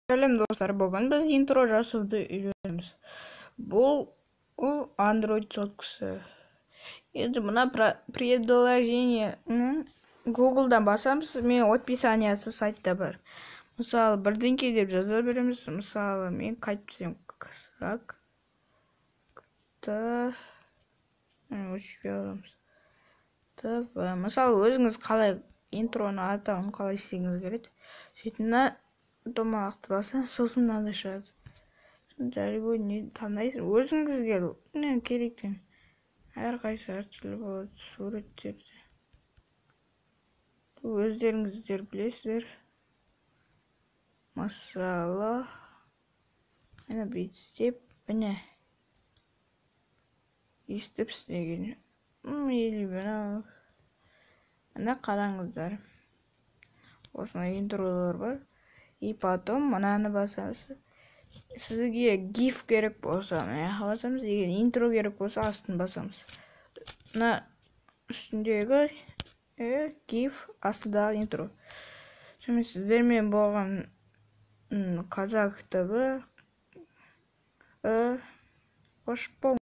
Сәлем достар, бүгін біз интро жасауды үйренеміз. Бұл Android соткасы. Енді мына предложение Google'дан басамыз, мен описаниясы сайтта бар. Мысалы, бірдеңке деп жаза береміз. Мысалы, мен қайтып десем, мысалы, өзіңіз қалай интроны атауын қалай істегіңіз келеді. Сөйтіп домалақты басса, сосын мынандай шығады. Жаригой не таңдайсыз, өзіңізге керектен. Әрқайсы әртүрлі болады суреттерде. Өздеріңіздер білесіздер. Мысалы, мына бүйтіп, міне естіп істеген. Мына қараңыздар. Осындай интролар бар. И потом мынаны басамыз. Сізге GIF керек болса, басамыз. Егер интро керек болса, астын басамыз. Мына үстіндегі GIF, астыдағы интро. Және сіздермен болған қазақ кітабы қош бол.